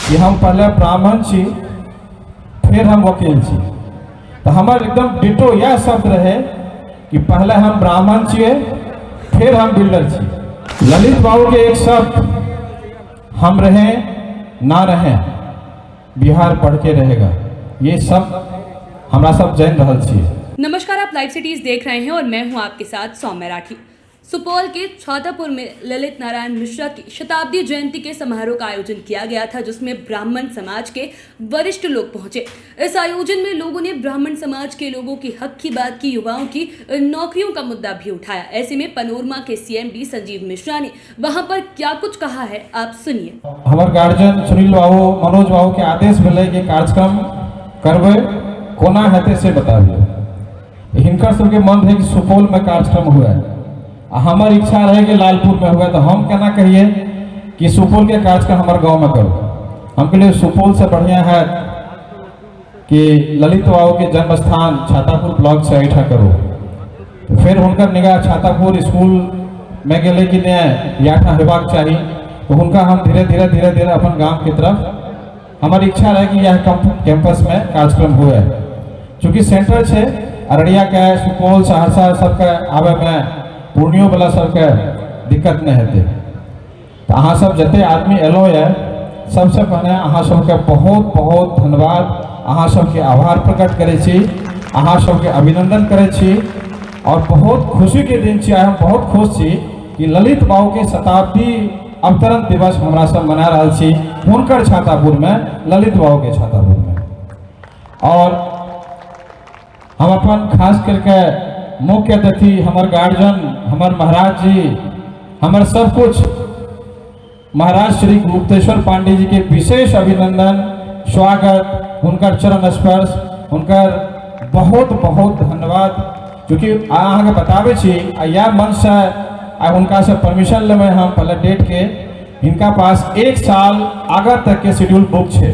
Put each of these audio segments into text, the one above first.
कि हम पहले ब्राह्मण छी फिर हम वकील छी। तो हमार एकदम डिटो यह शब्द रहे कि पहले हम ब्राह्मण छिए फिर हम बिल्डर छी। ललित बाबू के एक शब्द हम रहे ना रहे बिहार बढ़ के रहेगा, ये सब हमरा सब जान रहल छिए। नमस्कार, आप लाइव सिटीज देख रहे हैं और मैं हूं आपके साथ सौम्या राठी। सुपौल के छातापुर में ललित नारायण मिश्रा की शताब्दी जयंती के समारोह का आयोजन किया गया था, जिसमें ब्राह्मण समाज के वरिष्ठ लोग पहुंचे। इस आयोजन में लोगों ने ब्राह्मण समाज के लोगों की हक की बात की, युवाओं की नौकरियों का मुद्दा भी उठाया। ऐसे में पनोरमा के सीएमडी संजीव मिश्रा ने वहां पर क्या कुछ कहा है, आप सुनिए। हमारे गार्जियन सुनील बाबू, मनोज बाबू के आदेश मिले कि कार्यक्रम करबे कोना हेते से बताबिए। हिनकर सबके मन है कि सुपौल में कार्यक्रम हुआ है, हमार इच्छा रहे कि लालपुर में हुआ, तो हम केना कहिए कि सुपौल के कार्यक्रम हमारे गांव में करो। हमके लिए सुपौल से बढ़िया है कि ललित बाबू के जन्म स्थान छातापुर ब्लॉक से ऐठा करो। तो फिर उनका निगाह छातापुर स्कूल में गए कि याठा हेबाक चाहिए, तो उनका हम धीरे धीरे अपन गांव की तरफ हमारी इच्छा रहे कि यह कैंपस में कार्यक्रम हुआ है। चूँकि सेंटर है अररिया के, सुपौल सहरसा सबके आवे में पूर्णियों वाला सबके दिक्कत नहीं हेतु। तो अहाँ सब जते आदमी एलो है, सबसे पहले अहाँ सबके बहुत बहुत धन्यवाद, अहाँ सबके आभार प्रकट करे छी, अहाँ सबके अभिनंदन करे छी और बहुत खुशी के दिन छी। हम बहुत खुश छी कि ललित बाबू के शताब्दी अवतरण दिवस हमरा सब मना रहा छी हुनकर छातापुर में, ललित बाबू के छातापुर में। और हम अपन खास करके मुख्य अतिथि हमारे गार्जियन, हमारे महाराज जी, हमारे सब कुछ महाराज श्री गुप्तेश्वर पांडे जी के विशेष अभिनंदन, स्वागत, उनकर चरण स्पर्श, उनकर बहुत बहुत धन्यवाद। क्योंकि अहाँ के बताबे छी या मन से उनका से परमिशन लेवे हम पहले डेट के, इनका पास 1 साल आगे तक के शेड्यूल बुक है।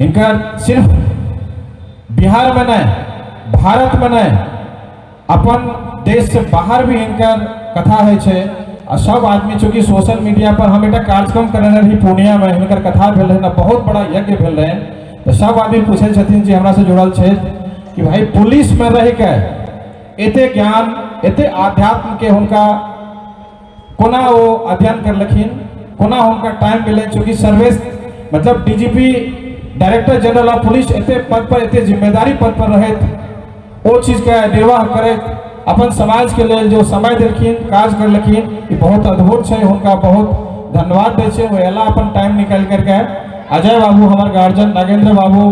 इनका सिर्फ बिहार में नहीं, भारत में नहीं, अपन देश से बाहर भी इनकर कथा है। और सब आदमी चूँकि सोशल मीडिया पर हम एक कार्यक्रम करने रही पूर्णिया में, इनकर कथा भेल रहे ना, बहुत बड़ा यज्ञ भेल रहे। तो सब आदमी पूछे छथिन जी हमरा से जुड़ल है कि भाई पुलिस में रह के एते ज्ञान एते आध्यात्म के उनका कोना वो अध्ययन करलखिन, कोना उनका टाइम मिले। चूँकि सर्विस मतलब DGP director general of police एते पद पर, एते जिम्मेदारी पद पर रहे, वो चीज़ का निर्वाह करे अपन समाज के लिए जो समय दिलखिन, काज करलखिन, ये बहुत अद्भुत है। उनका बहुत धन्यवाद दे छे। वो एला अपन टाइम निकाल करके अजय बाबू, हमारे गार्जियन नागेंद्र बाबू,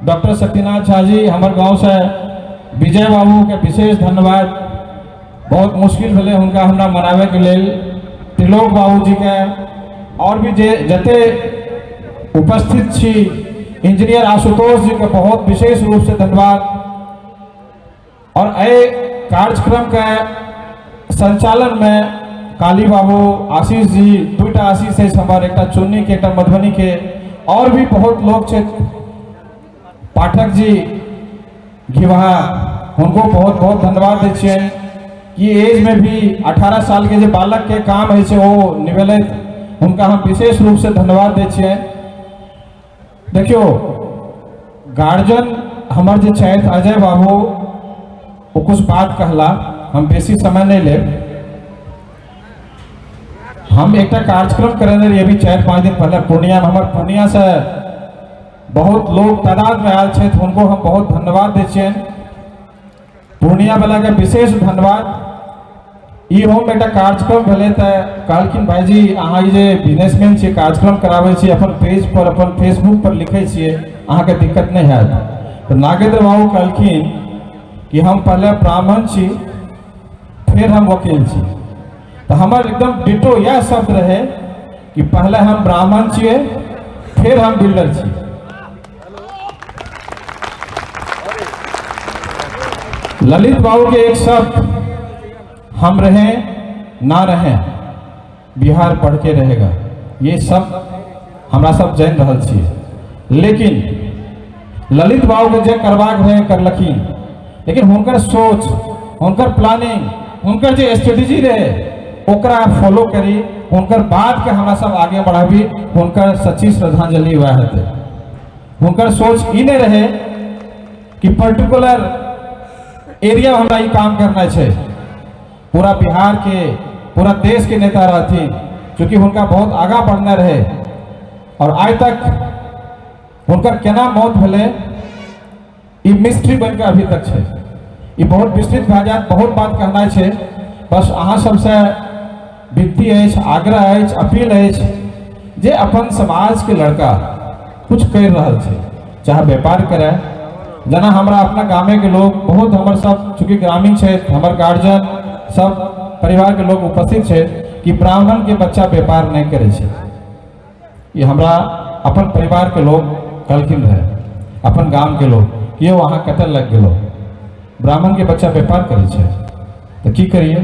डॉक्टर सत्यनाथ झा जी, हमारे गांव से विजय बाबू के विशेष धन्यवाद। बहुत मुश्किल भले उनका हमरा मनावे के लिए, त्रिलोक बाबू जी के, और भी जते उपस्थित छी, इंजीनियर आशुतोष जी के बहुत विशेष रूप से धन्यवाद। और ए कार्यक्रम के संचालन में काली बाबू, आशीष जी, 2टा आशीष है हमारे, एक चुन्नी के, एक मधुबनी के, और भी बहुत लोग छे, पाठक जी घिवहा, उनको बहुत बहुत धन्यवाद दे छे कि एज में भी 18 साल के जो बालक के काम है वो निवेले, उनका हम विशेष रूप से धन्यवाद दे छे। देखियो गार्जियन हमार जो छथि अजय बाबू, वो कुछ बात कहला, हम बेसी समय नहीं ले। हम एक कार्यक्रम करने रही अभी 4-5 दिन पहले पूर्णिया में, हमारे पूर्णिया से बहुत लोग तादाद में आयल छे, उनको हम बहुत धन्यवाद दे छे। पूर्णिया वाला के विशेष धन्यवाद। ये हम एक कार्यक्रम भेले तो कहलखिन भाईजी अहाँ जे बिजनेसमैन छे, कार्यक्रम करावे छे, अपन पेज पर, अपन फेसबुक पर लिखे छे, अहाँ के दिक्कत नहीं है। तो नागेंद्र बाबू कहलखिन कि हम पहले ब्राह्मण छी फिर हम वकील छी। तो हमार एकदम डिटो यह शब्द रहे कि पहले हम ब्राह्मण छिए फिर हम बिल्डर छी। ललित बाबू के एक शब्द हम रहे ना रहे बिहार बढ़ के रहेगा, ये सब हमरा सब जान रहल छिए। लेकिन ललित बाबू के जे करबाक रहे करलखिन, लेकिन हुनकर सोच, हुनकर प्लानिंग, हुनकर जो स्ट्रेटेजी रहे ओकरा फॉलो करी, उनकर बात के हमरा सब आगे बढ़ाबी, उनकर सच्ची श्रद्धांजलि हुआ है। उनकर सोच ई नहीं रहे कि पर्टिकुलर एरिया में हमरा ई काम करना है, पूरा बिहार के पूरा देश के नेता रहथिन, क्योंकि उनका बहुत आगा बढ़ना रहे। और आज तक उनकर केना मौत भेले ई मिस्ट्री बन के अभी तक है। ई बहुत विस्तृत भए जात, बहुत बात कहना है। बस अहाँ सबसे विनती है, आग्रह है, अपील है जे अपन समाज के लड़का कुछ कर रहा है, चाहे व्यापार करे। जना हमरा अपना गामे के लोग बहुत, हमर सब चूँकि ग्रामीण है, हमर गार्जियन सब परिवार के लोग उपस्थित है कि ब्राह्मण के बच्चा व्यापार नहीं करे छे। ये हमरा अपन परिवार के लोग कहलखिन रहे, अपन गांव के लोग कि वहाँ कतल लग गलो, ब्राह्मण के बच्चा व्यापार करे छे तो की करिए।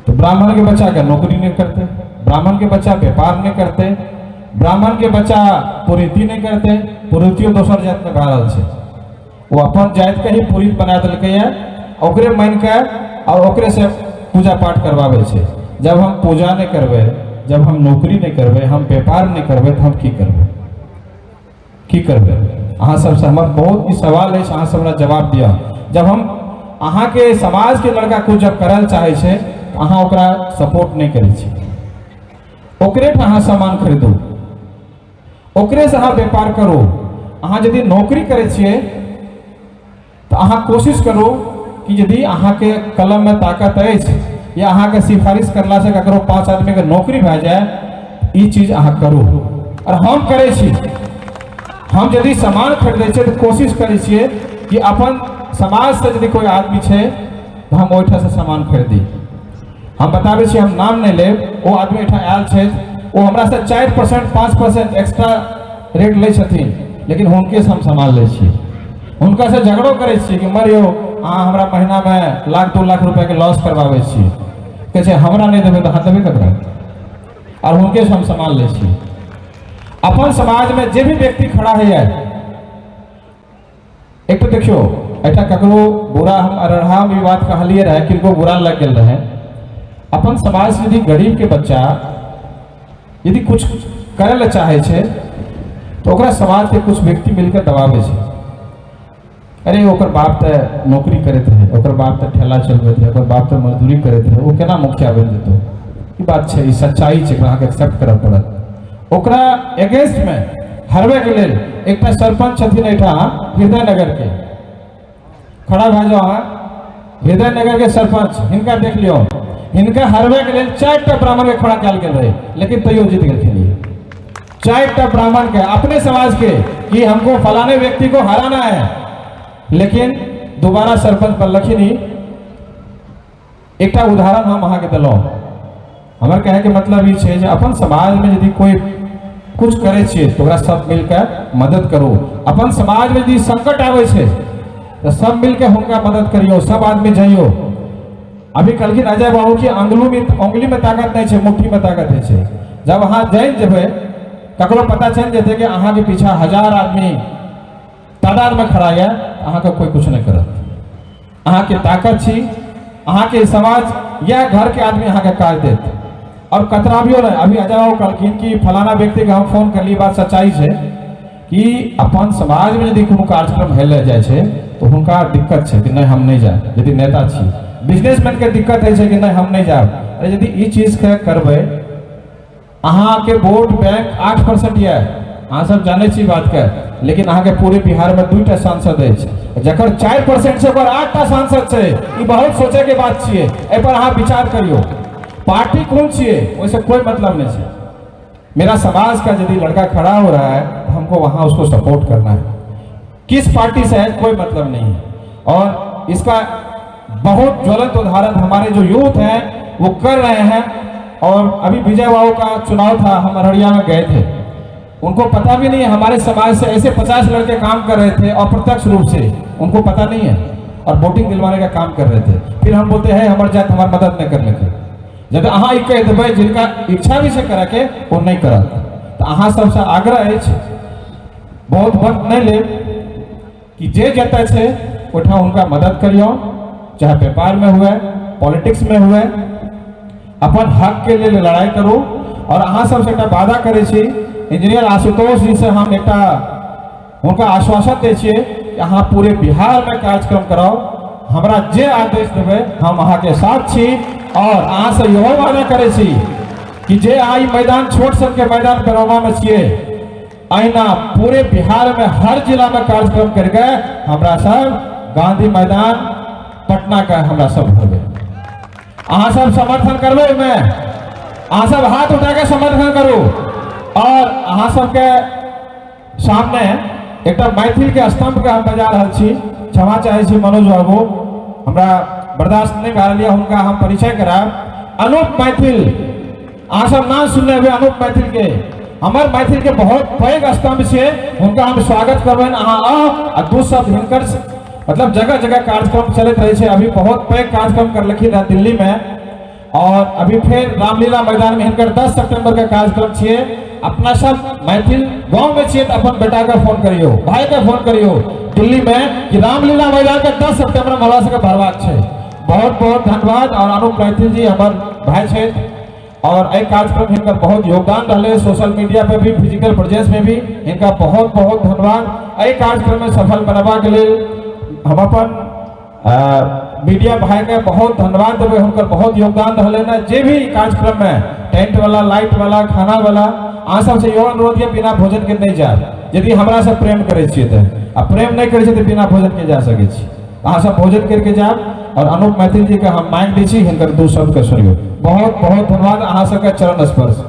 तो ब्राह्मण के बच्चा का नौकरी नहीं करते, ब्राह्मण के बच्चा व्यापार नहीं करते, ब्राह्मण के बच्चा पुरीति नहीं करते। पुरीतियों दोसर जात में भा रहा है, वो अपन जात के ही पुरीत बना दिल्क है, ओकरे मान के और ओकरे से पूजा पाठ करवावे छे। जब हम पूजा नहीं करबे, जब हम नौकरी नहीं करबे, हम व्यापार नहीं करबे तो हम की करबे, की करबे। अहाँ सबसे हमर बहुत ही सवाल है, अहाँ सब जवाब दिया। जब हम अहाँ के समाज के लड़का कुछ जब करल चाहे छे तो अहाँ ओकरा सपोर्ट नहीं करे छी, ओकरे से अहाँ सामान खरीदू, ओकरे से अहाँ व्यापार करो। अहाँ यदि नौकरी करे छिए तो अहाँ कोशिश करो कि यदि अहाँ के कलम में ताकत है या अहाँ के सिफारिश करला से ककरो 5 आदमी के नौकरी भए जाए, ई चीज अहाँ करू। और हम करे छी, हम यदि सामान खरीदे छे तो कोशिश करे छिए कि अपन समाज से यदि कोई आदमी छे तो हम ओहिठा से सामान खरीदी। हम बताबे छी, हम नाम नहीं लेब, वो आदमी एठा आयल छे, वो हमरा से 4% 5% एक्स्ट्रा रेट ले छथिन, लेकिन हुनके से हम सामान ले छी। उनका से झगड़ो करे छी कि मरियो अहाँ हमरा महीना में 1-2 लाख रुपया के लॉस करवावे छी, कहे छे हमरा नहीं देबे तो हाँ देबे ककरा, और उनके से हम सामान ले छी। अपन समाज में जे भी व्यक्ति खड़ा है, एक तो देखियो ऐठा ककरो बुरा, हम अरढ़ा में बात कहलिए रहे, किनको बुरा लग गया रहे। अपन समाज से यदि गरीब के बच्चा यदि कुछ करे ला चाहे छे तो ओकरा समाज के कुछ व्यक्ति मिलकर दबावे छे। अरे ओकर बाप तो नौकरी करते रहे, ओकर बाप तो ठेला चलबैत रहे, ओकर बाप तो मजदूरी करते रहे, वो केना मुखिया बन जेतो। ई बात छे, ई सच्चाई छे, अहाँ के एक्सेप्ट करऽ पड़त। ओकरा अगेंस्ट में हरवे के लेल एकटा सरपंच छथिन एठा हृदय नगर के, खड़ा भए जाओ अहाँ, हृदय नगर के सरपंच, हिनका देख लियो, हिनका हरवे के लेल 4टा ब्राह्मण के खड़ा कयल गेल रहे, लेकिन तैयो जीत गेलखिन। 4टा ब्राह्मण के अपने समाज के कि हमको फलाने व्यक्ति को हराना है, लेकिन दोबारा सरपंच बनलखिन। एक उदाहरण हम अहाँ के दिलौं। हमर कहे के मतलब ये है, अपन समाज में यदि कोई कुछ करे छे तो ओकरा सब मिलकर मदद करो। अपन समाज में यदि संकट आवे छे तो सब मिलकर हुनका मदद करियो, सब आदमी जाइयो। अभी कलखिन अजय बाबू की उंगली में ताकत नहीं है, मुट्ठी में ताकत है। जब अहाँ जान जेबे, ककरो पता चल जेते कि अहाँ के पीछा 1000 आदमी तादाद में खड़ा है, अहाँ के कोई कुछ नहीं करत। अहाँ के ताकत छी, अहाँ के समाज या घर के आदमी अहाँ के काज देत। और कतराबियो नहीं। अभी अजय बाबू कहलखिन कि फलाना व्यक्ति के हम फोन कर ली, बात सच्चाई है कि अपन समाज में यदि कोनो कार्यक्रम हेले जाए छे तो हुनका दिक्कत है कि नहीं हम नहीं जाए। यदि नेता छी, बिजनेसमैन के दिक्कत है कि नहीं हम नहीं जाए। अरे यदि ई चीज के करबे, अहाँ के वोट बैंक 8% है, अहाँ सब जाने छी बात के, लेकिन अहाँ के पूरे बिहार में 2टा सांसद है, जकर 4% से ओकर 8टा सांसद है। ई बहुत सोचे के बात छिए, ए पर अहाँ विचार करियो। पार्टी कौन छिए वैसे कोई मतलब नहीं है। मेरा समाज का यदि लड़का खड़ा हो रहा है तो हमको वहां उसको सपोर्ट करना है। किस पार्टी से है कोई मतलब नहीं है। और इसका बहुत ज्वलंत उदाहरण हमारे जो यूथ हैं वो कर रहे हैं। और अभी विजय बाबू का चुनाव था, हम अररिया में गए थे, उनको पता भी नहीं है हमारे समाज से ऐसे 50 लड़के काम कर रहे थे अप्रत्यक्ष रूप से, उनको पता नहीं है, और वोटिंग दिलवाने का काम कर रहे थे। फिर हम बोलते हैं हमारे जात हमारी मदद नहीं कर लेते। जब अहाँ ई कह देबै जिनका इच्छा भी से करे के वो नहीं करत, तो अहाँ सबसे आग्रह है, बहुत वक्त नहीं ले कि जे जतय से ओठा उनका मदद करियो, चाहे व्यापार में हुए, पॉलिटिक्स में हुए, अपन हक के लिए लड़ाई करो। और अहाँ सबसे एक वादा करे छी इंजीनियर आशुतोष जी से हम एक उनका आश्वासन दे छिए कि अहाँ पूरे बिहार में कार्यक्रम कराओ, हमरा जे आदेश देवे हम अहाँ के साथ छी। और अहाँ से इहो वादा करे छी कि जे आई मैदान छोट सन के मैदान करौना में छिए, अहिना पूरे बिहार में हर जिला में कार्यक्रम करके हमरा सब गांधी मैदान पटना का हमरा सब होवे। अहाँ सब समर्थन करबे में, अहाँ सब हाथ उठा के समर्थन करू। और अहाँ सबके सामने एक मैथिल के स्तंभ के हम बजा रहा छी, क्षमा चाहे छी मनोज बाबू, हमरा बर्दाश्त नहीं भा रहा, उनका हम परिचय कराब। अनूप मैथिल, अहाँ सब नाम सुनने हुए अनूप मैथिल के, हमार मैथिल के बहुत पैघ स्तंभ से उनका हम स्वागत करबेन। अहाँ आ दू शब्द हिनकर मतलब जगह जगह कार्यक्रम चलते रहे। अभी बहुत पैघ कार्यक्रम करलखिन है दिल्ली में, और अभी फिर रामलीला मैदान में हिनकर 10 सितंबर का कार्यक्रम छे। अपना सब मैथिल गांव में छे तो अपन बेटा का फोन करियो, भाई का फोन करियो दिल्ली में कि रामलीला मैदान का 10 सितंबर में हमरा सबके भरबाक छे। बहुत बहुत धन्यवाद। और अनूप मैथिल जी हमार भाई छे, और एहि कार्यक्रम हिनकर बहुत योगदान रहे, सोशल मीडिया पे भी, फिजिकल प्रेजेंस में भी इनका बहुत बहुत धन्यवाद। एहि कार्यक्रम में सफल बनवा के लिए हम अपन मीडिया भाई के बहुत धन्यवाद देवे, हुनकर बहुत योगदान रहे। जे भी कार्यक्रम में टेंट वाला, लाइट वाला, खाना वाला, अहाँ सब से अनुरोध है बिना भोजन के नहीं जाए। यदि हमरा से प्रेम करे छिए तो, आ प्रेम नहीं करे तो बिना भोजन के जा सके छी। अहाँ सब भोजन करके जाए। और अनूप मैथिल जी के हम मांग दी छी हिनकर 2 शब्द के सुनियो। बहुत बहुत धन्यवाद। अहाँ सबके चरण स्पर्श।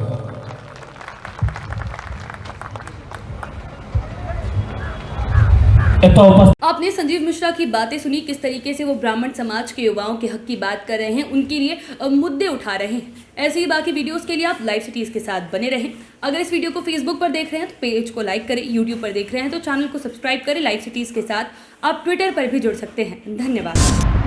आपने संजीव मिश्रा की बातें सुनी, किस तरीके से वो ब्राह्मण समाज के युवाओं के हक की बात कर रहे हैं, उनके लिए मुद्दे उठा रहे हैं। ऐसे ही बाकी वीडियोस के लिए आप लाइव सिटीज के साथ बने रहें। अगर इस वीडियो को फेसबुक पर देख रहे हैं तो पेज को लाइक करें, यूट्यूब पर देख रहे हैं तो चैनल को सब्सक्राइब करें। लाइव सिटीज के साथ आप ट्विटर पर भी जुड़ सकते हैं। धन्यवाद।